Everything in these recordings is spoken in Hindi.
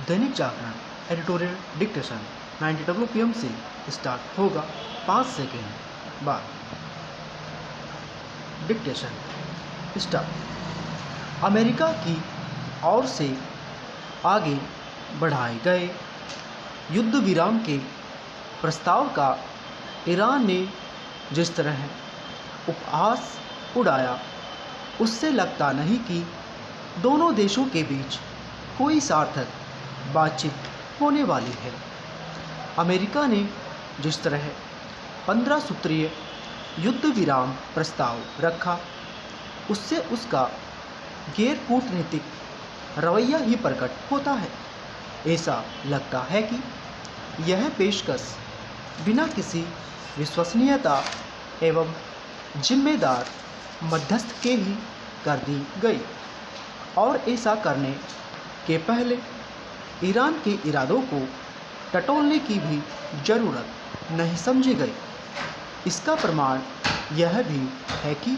Dainik Jagran editorial dictation 90 WPM से स्टार्ट होगा 5 सेकेंड बाद। Dictation start. अमेरिका की ओर से आगे बढ़ाए गए युद्ध विराम के प्रस्ताव का ईरान ने जिस तरह उपहास उड़ाया, उससे लगता नहीं कि दोनों देशों के बीच कोई सार्थक बातचीत होने वाली है। अमेरिका ने जिस तरह 15 सूत्रीय युद्ध विराम प्रस्ताव रखा, उससे उसका गैर कूटनीतिक रवैया ही प्रकट होता है। ऐसा लगता है कि यह पेशकश बिना किसी विश्वसनीयता एवं जिम्मेदार मध्यस्थ के ही कर दी गई, और ऐसा करने के पहले ईरान के इरादों को टटोलने की भी जरूरत नहीं समझी गई। इसका प्रमाण यह भी है कि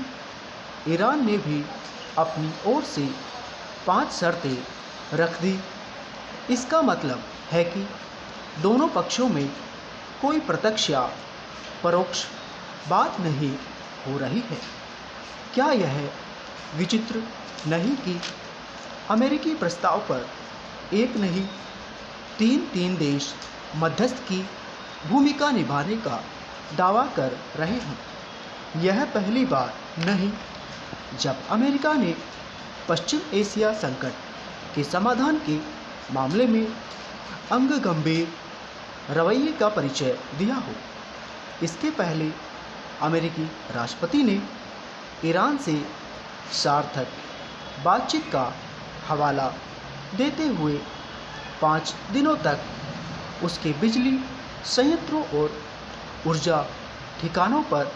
ईरान ने भी अपनी ओर से 5 शर्तें रख दी। इसका मतलब है कि दोनों पक्षों में कोई प्रत्यक्ष या परोक्ष बात नहीं हो रही है। क्या यह विचित्र नहीं कि अमेरिकी प्रस्ताव पर एक नहीं 3 देश मध्यस्थ की भूमिका निभाने का दावा कर रहे हैं। यह पहली बार नहीं जब अमेरिका ने पश्चिम एशिया संकट के समाधान के मामले में अंगगंभीर रवैये का परिचय दिया हो। इसके पहले अमेरिकी राष्ट्रपति ने ईरान से सार्थक बातचीत का हवाला देते हुए 5 दिनों तक उसके बिजली संयंत्रों और ऊर्जा ठिकानों पर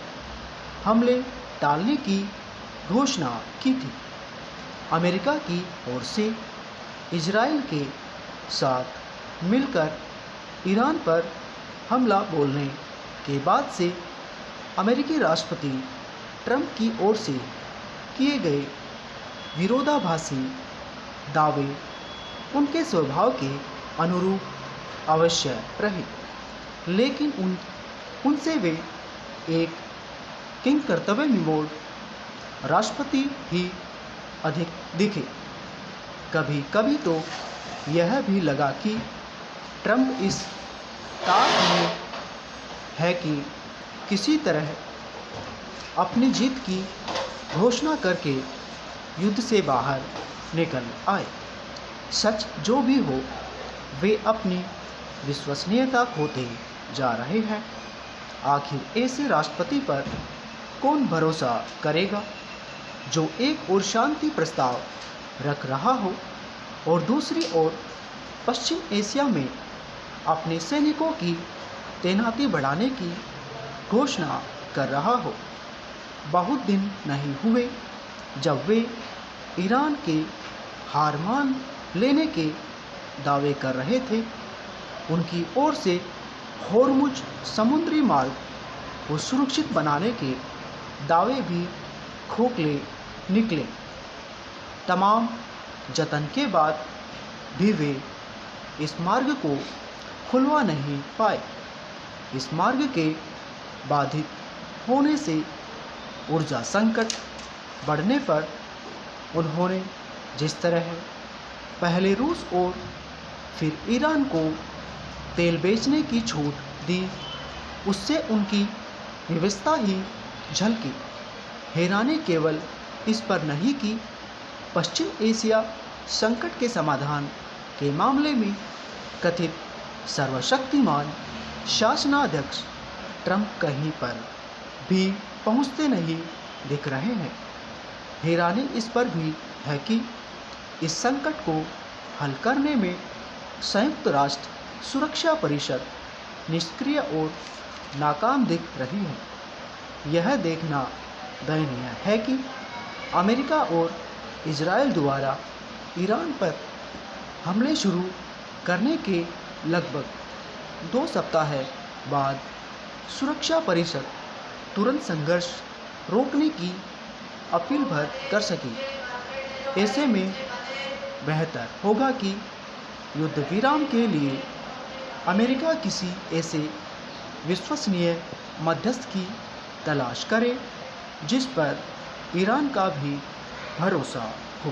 हमले टालने की घोषणा की थी। अमेरिका की ओर से इजराइल के साथ मिलकर ईरान पर हमला बोलने के बाद से अमेरिकी राष्ट्रपति ट्रंप की ओर से किए गए विरोधाभासी दावे उनके स्वभाव के अनुरूप अवश्य रहे, लेकिन उनसे वे एक किंग कर्तव्य निमोड़ राष्ट्रपति ही अधिक दिखे। कभी कभी तो यह भी लगा कि ट्रंप इस ताक में है कि किसी तरह अपनी जीत की घोषणा करके युद्ध से बाहर निकल आए। सच जो भी हो, वे अपनी विश्वसनीयता खोते जा रहे हैं। आखिर ऐसे राष्ट्रपति पर कौन भरोसा करेगा जो एक ओर शांति प्रस्ताव रख रहा हो और दूसरी ओर पश्चिम एशिया में अपने सैनिकों की तैनाती बढ़ाने की घोषणा कर रहा हो। बहुत दिन नहीं हुए जब वे ईरान के हार मान लेने के दावे कर रहे थे। उनकी ओर से होर्मुज समुद्री मार्ग को सुरक्षित बनाने के दावे भी खोखले निकले। तमाम जतन के बाद भी वे इस मार्ग को खुलवा नहीं पाए। इस मार्ग के बाधित होने से ऊर्जा संकट बढ़ने पर उन्होंने जिस तरह पहले रूस और फिर ईरान को तेल बेचने की छूट दी, उससे उनकी व्यवस्था ही झलकी। हैरानी केवल इस पर नहीं कि पश्चिम एशिया संकट के समाधान के मामले में कथित सर्वशक्तिमान शासनाध्यक्ष ट्रंप कहीं पर भी पहुंचते नहीं दिख रहे हैं। हैरानी इस पर भी है कि इस संकट को हल करने में संयुक्त राष्ट्र सुरक्षा परिषद निष्क्रिय और नाकाम दिख रही है। यह देखना दयनीय है कि अमेरिका और इजराइल द्वारा ईरान पर हमले शुरू करने के लगभग 2 सप्ताह बाद सुरक्षा परिषद तुरंत संघर्ष रोकने की अपील भर कर सकी। ऐसे में बेहतर होगा कि युद्ध विराम के लिए अमेरिका किसी ऐसे विश्वसनीय मध्यस्थ की तलाश करे जिस पर ईरान का भी भरोसा हो।